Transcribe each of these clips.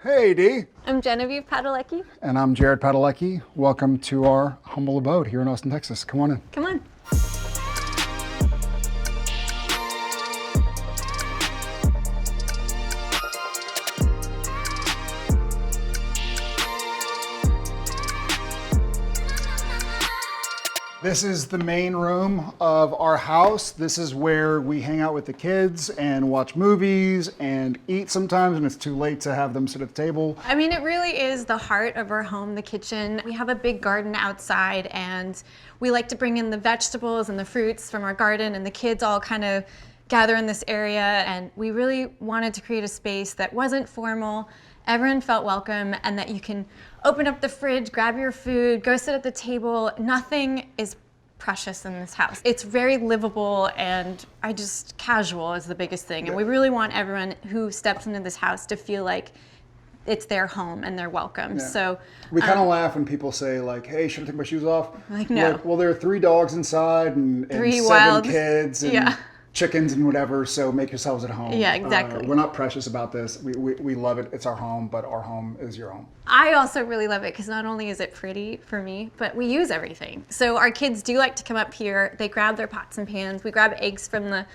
Hey, Dee. I'm Genevieve Padalecki. And I'm Jared Padalecki. Welcome to our humble abode here in Austin, Texas. Come on in. Come on. This is the main room of our house. This is where we hang out with the kids and watch movies and eat sometimes when it's too late to have them sit at the table. I mean, it really is the heart of our home, the kitchen. We have a big garden outside and we like to bring in the vegetables and the fruits from our garden, and the kids all kind of gather in this area, and we really wanted to create a space that wasn't formal. Everyone felt welcome, and that you can open up the fridge, grab your food, go sit at the table. Nothing is precious in this house. It's very livable, and casual is the biggest thing. And we really want everyone who steps into this house to feel like it's their home and they're welcome. Yeah. So we kind of laugh when people say like, hey, should I take my shoes off? Like, no. Well, there are 3 dogs inside and 7 wild kids and chickens and whatever, so make yourselves at home. Yeah, exactly. We're not precious about this. We love it. It's our home, but our home is your home. I also really love it because not only is it pretty for me, but we use everything. So our kids do like to come up here. They grab their pots and pans. We grab eggs from the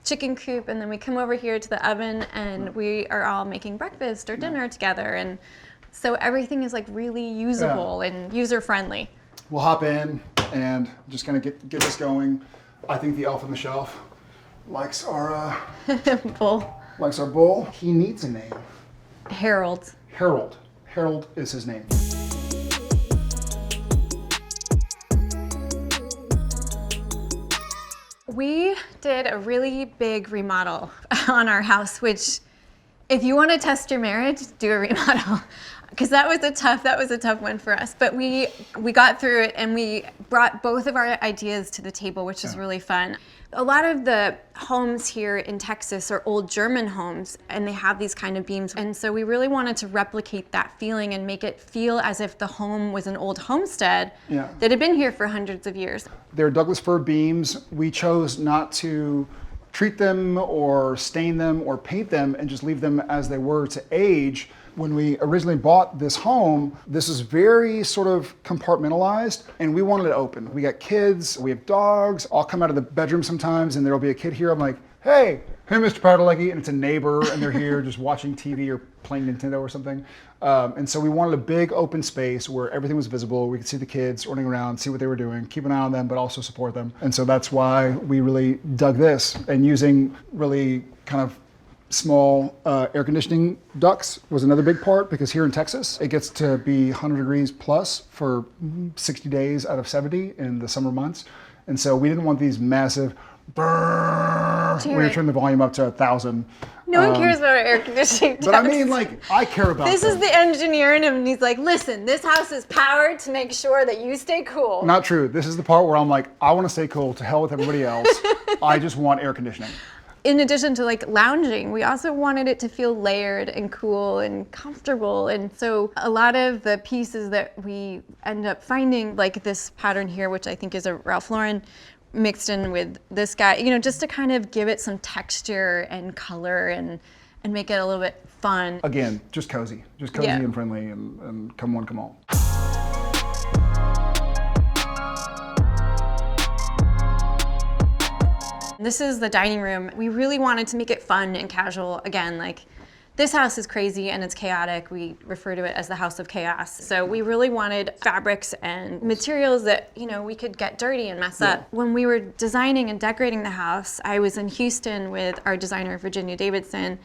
chicken coop, and then we come over here to the oven, and we are all making breakfast or dinner together. And so everything is like really usable and user-friendly. We'll hop in and just kind of get this going. I think the elf on the shelf likes our bull. Likes our bull. He needs a name. Harold. Harold. Harold is his name. We did a really big remodel on our house, which if you want to test your marriage, do a remodel. Because that was a tough one for us. But we got through it, and we brought both of our ideas to the table, which is really fun. A lot of the homes here in Texas are old German homes, and they have these kind of beams. And so we really wanted to replicate that feeling and make it feel as if the home was an old homestead that had been here for hundreds of years. They're Douglas fir beams. We chose not to treat them or stain them or paint them and just leave them as they were to age. When we originally bought this home, this is very sort of compartmentalized, and we wanted it open. We got kids, we have dogs. I'll come out of the bedroom sometimes and there'll be a kid here. I'm like, hey, Mr. Padalecki, and it's a neighbor, and they're here just watching TV or playing Nintendo or something. And so we wanted a big open space where everything was visible. We could see the kids running around, see what they were doing, keep an eye on them, but also support them. And so that's why we really dug this, and using really kind of small air conditioning ducts was another big part, because here in Texas, it gets to be 100 degrees plus for 60 days out of 70 in the summer months. And so we didn't want these massive brrrr, we're gonna turn the volume up to 1,000. No one cares about our air conditioning ducts. But I mean, like, I care about this. them. Is the engineer in him, and he's like, listen, this house is powered to make sure that you stay cool. Not true. This is the part where I'm like, I want to stay cool. To hell with everybody else. I just want air conditioning. In addition to like lounging, we also wanted it to feel layered and cool and comfortable. And so a lot of the pieces that we end up finding, like this pattern here, which I think is a Ralph Lauren, mixed in with this guy, just to kind of give it some texture and color and make it a little bit fun. Again, just cozy and friendly, and come one, come all. This is the dining room. We really wanted to make it fun and casual. Again, like, this house is crazy and it's chaotic. We refer to it as the house of chaos. So we really wanted fabrics and materials that, we could get dirty and mess up. When we were designing and decorating the house, I was in Houston with our designer, Virginia Davidson.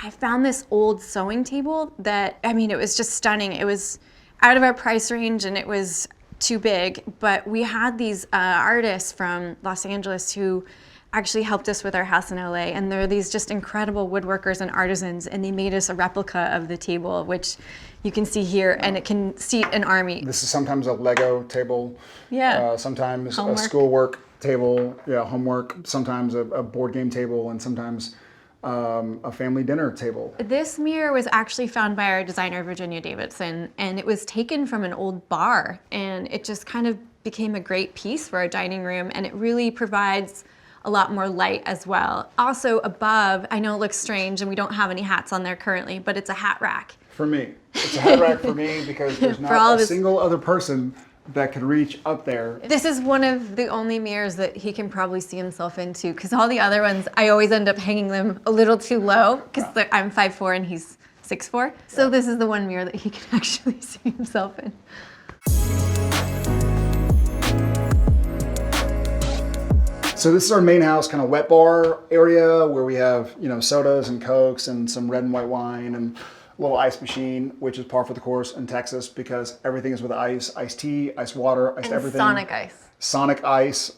I found this old sewing table that, it was just stunning. It was out of our price range and it was too big, but we had these artists from Los Angeles who actually helped us with our house in LA, and they're these just incredible woodworkers and artisans, and they made us a replica of the table, which you can see here, and it can seat an army. This is sometimes a Lego table, sometimes homework. A schoolwork table, homework, sometimes a board game table, and sometimes a family dinner table. This mirror was actually found by our designer, Virginia Davidson, and it was taken from an old bar, and it just kind of became a great piece for our dining room, and it really provides a lot more light as well. Also above, I know it looks strange and we don't have any hats on there currently, but it's a hat rack. For me. It's a hat rack for me because there's not a single other person that could reach up there. This is one of the only mirrors that he can probably see himself into, because all the other ones, I always end up hanging them a little too low, because I'm 5'4" and he's 6'4". So this is the one mirror that he can actually see himself in. So this is our main house, kind of wet bar area where we have, sodas and Cokes and some red and white wine and a little ice machine, which is par for the course in Texas because everything is with ice, iced tea, iced water, iced everything. Sonic ice. Sonic ice,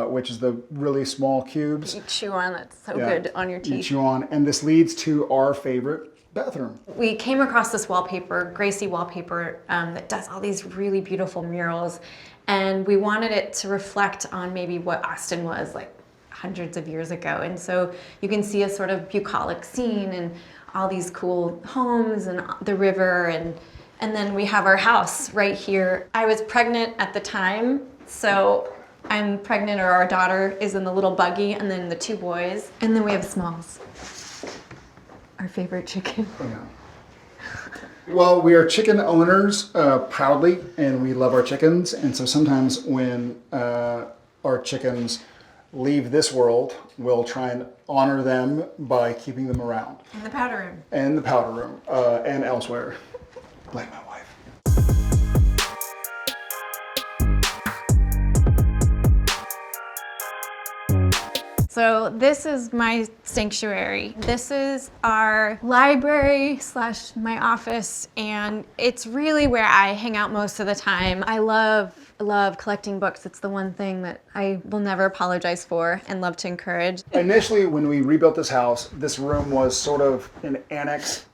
which is the really small cubes. You chew on, it's so good on your teeth. You chew on, and this leads to our favorite bathroom. We came across this wallpaper, Gracie wallpaper, that does all these really beautiful murals, and we wanted it to reflect on maybe what Austin was like hundreds of years ago. And so you can see a sort of bucolic scene and all these cool homes and the river, and then we have our house right here. I was pregnant at the time, so I'm pregnant, or our daughter is in the little buggy, and then the 2 boys, and then we have Smalls, our favorite chicken. Yeah. Well, we are chicken owners proudly, and we love our chickens. And so sometimes when our chickens leave this world, we'll try and honor them by keeping them around. In the powder room. In the powder room and elsewhere. Like my wife. So this is my sanctuary. This is our library / my office, and it's really where I hang out most of the time. I love collecting books. It's the one thing that I will never apologize for and love to encourage. Initially, when we rebuilt this house, this room was sort of an annex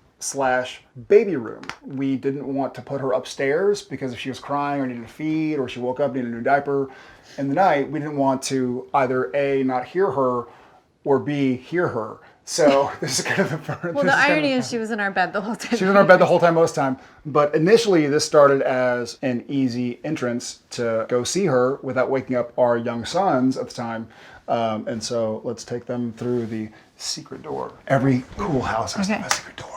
/ baby room. We didn't want to put her upstairs because if she was crying or needed to feed or she woke up, needed a new diaper in the night, we didn't want to either A, not hear her, or B, hear her. So this is kind of the... Well, the irony is she was in our bed the whole time. She was in our bed the whole time, most time. But initially, this started as an easy entrance to go see her without waking up our young sons at the time. And so let's take them through the secret door. Every cool house has to have a secret door.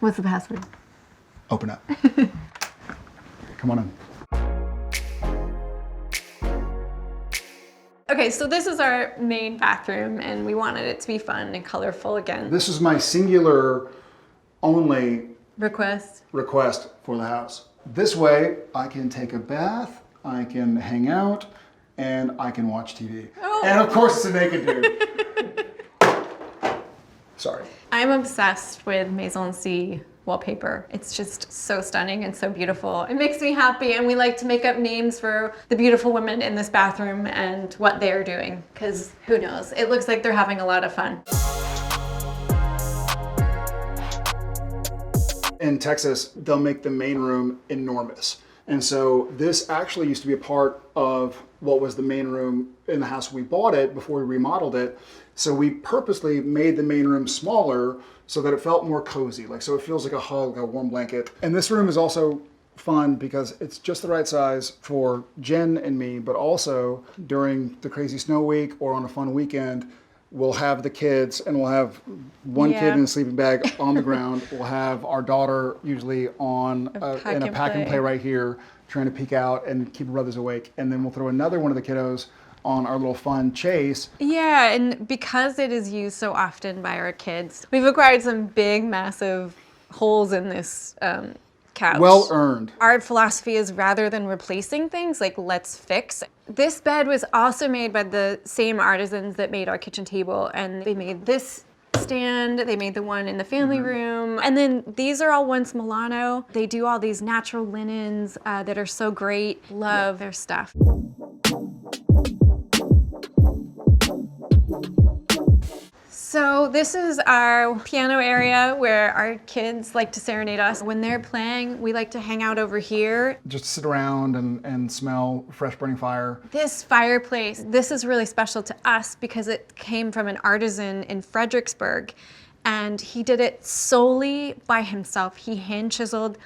What's the password? Open up. Come on in. Okay, so this is our main bathroom, and we wanted it to be fun and colorful again. This is my singular only request for the house. This way, I can take a bath, I can hang out, and I can watch TV. Oh. And of course, it's a naked dude. Sorry. I'm obsessed with Maison-C wallpaper. It's just so stunning and so beautiful. It makes me happy, and we like to make up names for the beautiful women in this bathroom and what they're doing, because who knows? It looks like they're having a lot of fun. In Texas, they'll make the main room enormous. And so this actually used to be a part of what was the main room in the house when we bought it before we remodeled it. So we purposely made the main room smaller so that it felt more cozy, so it feels like a hug, a warm blanket. And this room is also fun because it's just the right size for Jen and me, but also during the crazy snow week or on a fun weekend, we'll have the kids, and we'll have one kid in a sleeping bag on the ground. We'll have our daughter usually on in a pack and play right here, trying to peek out and keep her brothers awake. And then we'll throw another one of the kiddos on our little fun chase. Yeah, and because it is used so often by our kids, we've acquired some big, massive holes in this couch. Well earned. Our philosophy is rather than replacing things, let's fix. This bed was also made by the same artisans that made our kitchen table, and they made this stand, they made the one in the family room, and then these are all once Milano. They do all these natural linens that are so great. Love their stuff. So this is our piano area where our kids like to serenade us. When they're playing, we like to hang out over here. Just sit around and smell fresh burning fire. This fireplace, this is really special to us because it came from an artisan in Fredericksburg, and he did it solely by himself. He hand chiseled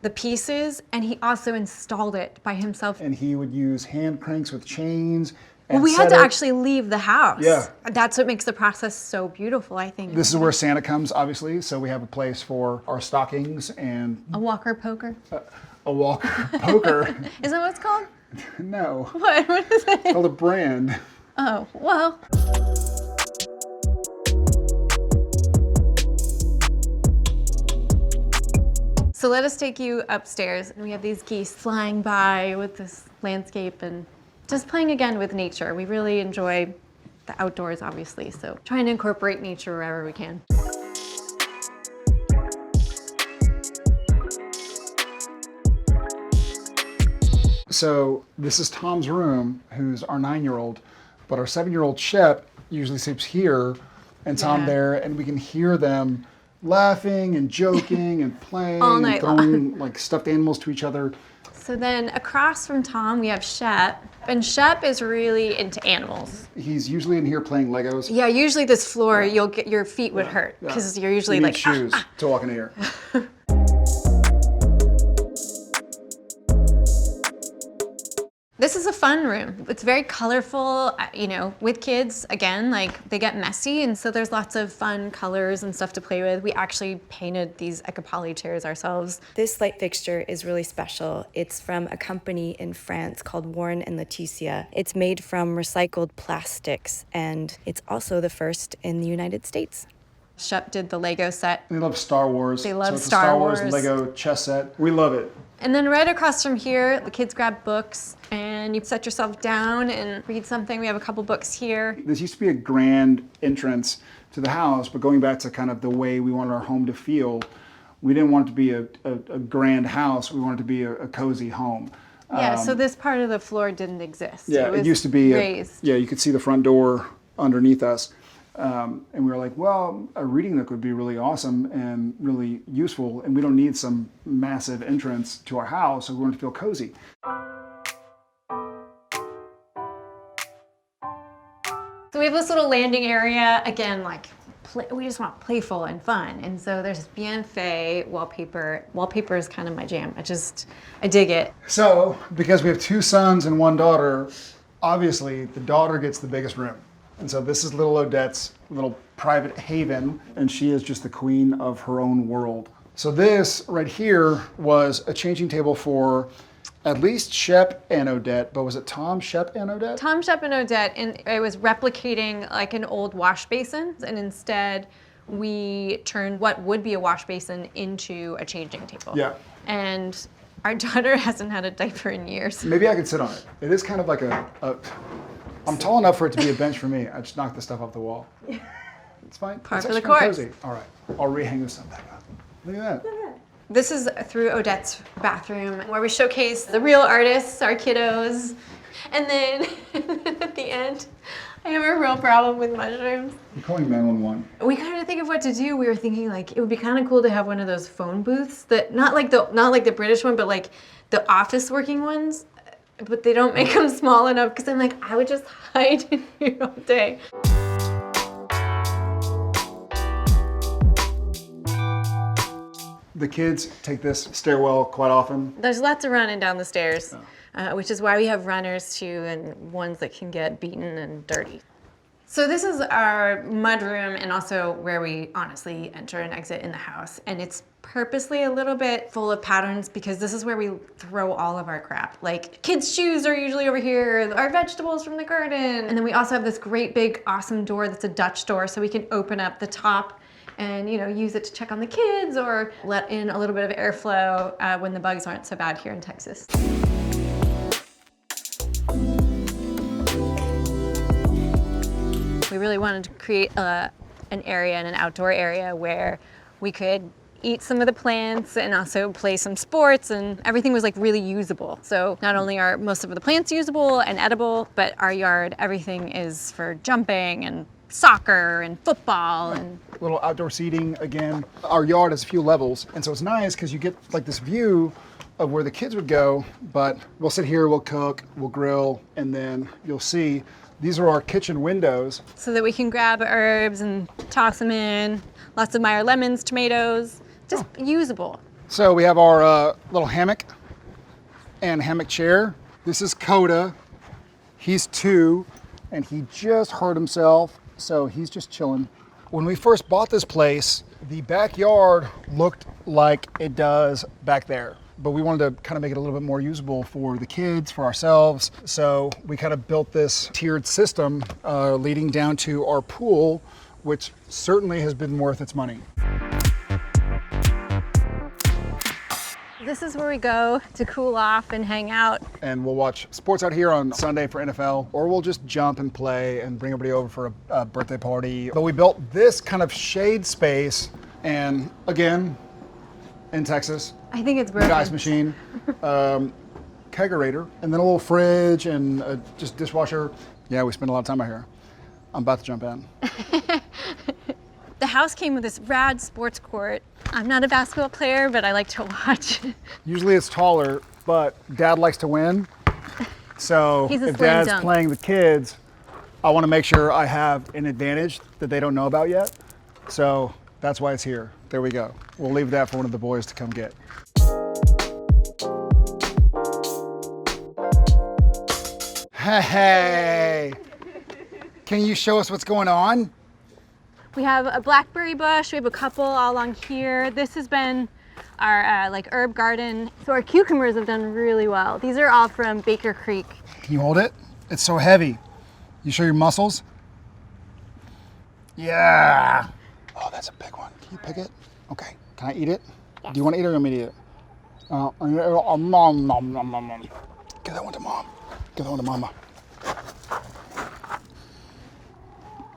the pieces, and he also installed it by himself. And he would use hand cranks with chains Well, we had to actually leave the house. Yeah. That's what makes the process so beautiful, I think. This is where Santa comes, obviously. So we have a place for our stockings and A walker poker. a walker poker. Is that what it's called? No, What? What is it? it's called a brand. Oh, well. So let us take you upstairs. And we have these geese flying by with this landscape and just playing again with nature. We really enjoy the outdoors, obviously, so trying to incorporate nature wherever we can. So this is Tom's room, who's our 9-year-old, but our 7-year-old Shep usually sleeps here, and Tom Yeah. there, and we can hear them laughing and joking and playing All and night throwing like stuffed animals to each other. So then across from Tom, we have Shep, and Shep is really into animals. He's usually in here playing Legos. Yeah, usually this floor, you'll get your feet would hurt because you're usually You need like shoes to walk in here. This is a fun room. It's very colorful, you know, with kids, again, like they get messy, and so there's lots of fun colors and stuff to play with. We actually painted these Ecopoli chairs ourselves. This light fixture is really special. It's from a company in France called Warren and Leticia. It's made from recycled plastics, and it's also the first in the United States. Shep did the Lego set. They love Star Wars. They love so it's Star a Star Wars Wars. Lego chess set. We love it. And then right across from here, the kids grab books, and you set yourself down and read something. We have a couple books here. This used to be a grand entrance to the house, but going back to kind of the way we wanted our home to feel, we didn't want it to be a grand house. We wanted it to be a cozy home. Yeah, so this part of the floor didn't exist. Yeah, was it used to be, raised. you could see the front door underneath us. And we were like, well, a reading nook would be really awesome and really useful, and we don't need some massive entrance to our house, so we want to feel cozy. So we have this little landing area, again, like we just want playful and fun. And so there's bien fait wallpaper. Wallpaper is kind of my jam. I dig it. So, because we have 2 sons and 1 daughter, obviously the daughter gets the biggest room. And so this is little Odette's little private haven, and she is just the queen of her own world. So this right here was a changing table for at least Shep and Odette, but was it Tom, Shep, and Odette? Tom, Shep, and Odette, and it was replicating like an old wash basin, and instead we turned what would be a wash basin into a changing table. Yeah. And our daughter hasn't had a diaper in years. Maybe I could sit on it. It is kind of like I'm tall enough for it to be a bench for me. I just knock the stuff off the wall. It's fine. Par It's for the actually kinda course. cozy. All right, I'll rehang this stuff back up. Look at that. This is through Odette's bathroom where we showcase the real artists, our kiddos. And then at the end, I have a real problem with mushrooms. I'm calling 911. We kind of think of what to do. We were thinking like it would be kind of cool to have one of those phone booths that not like the British one, but like the office working ones. But they don't make them small enough because I'm like, I would just hide in here all day. The kids take this stairwell quite often. There's lots of running down the stairs, which is why we have runners too, and ones that can get beaten and dirty. So this is our mudroom and also where we honestly enter and exit in the house. And it's purposely a little bit full of patterns because this is where we throw all of our crap. Like kids' shoes are usually over here, our vegetables from the garden. And then we also have this great big awesome door that's a Dutch door so we can open up the top and use it to check on the kids or let in a little bit of airflow when the bugs aren't so bad here in Texas. We really wanted to create an area and an outdoor area where we could eat some of the plants and also play some sports, and everything was like really usable. So not only are most of the plants usable and edible, but our yard, everything is for jumping and soccer and football and little outdoor seating again. Our yard has a few levels, and so it's nice because you get like this view of where the kids would go, but we'll sit here, we'll cook, we'll grill, and then you'll see these are our kitchen windows. so that we can grab herbs and toss them in. Lots of Meyer lemons, tomatoes, just usable. So we have our little hammock and hammock chair. This is Coda. He's 2. and he just hurt himself, so he's just chilling. When we first bought this place, the backyard looked like it does back there, but we wanted to kind of make it a little bit more usable for the kids, for ourselves. So we kind of built this tiered system leading down to our pool, which certainly has been worth its money. This is where we go to cool off and hang out. And we'll watch sports out here on Sunday for NFL, or we'll just jump and play and bring everybody over for a birthday party. But we built this kind of shade space, and again, in Texas, I think it's big broken. ice machine, kegerator, and then a little fridge and just dishwasher. Yeah, we spend a lot of time out here. I'm about to jump in. The house came with this rad sports court. I'm not a basketball player, but I like to watch. Usually it's taller, but Dad likes to win. So He's a if slam Dad's dunk. playing the kids, I want to make sure I have an advantage that they don't know about yet. So that's why it's here. There we go. We'll leave that for one of the boys to come get. Hey, can you show us what's going on? We have a blackberry bush. We have a couple all along here. This has been our like herb garden. So our cucumbers have done really well. These are all from Baker Creek. Can you hold it? It's so heavy. You show your muscles? Yeah. Oh, that's a big one. Can you pick it? Okay. Can I eat it? Yes. Do you want to eat it or you want me to eat it? Mom, nom, nom, nom, nom. Give that one to Mom. Give that one to Mama.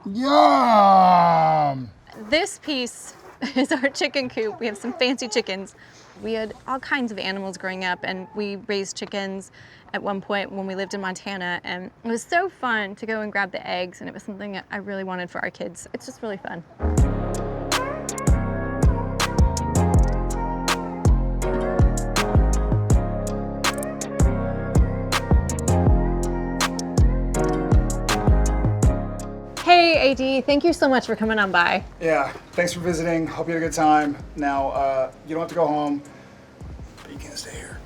Yum! This piece is our chicken coop. We have some fancy chickens. We had all kinds of animals growing up, and we raised chickens at one point when we lived in Montana, and it was so fun to go and grab the eggs, and it was something I really wanted for our kids. It's just really fun. Hey, AD, thank you so much for coming on by. Yeah, thanks for visiting. Hope you had a good time. Now, you don't have to go home, but you can stay here.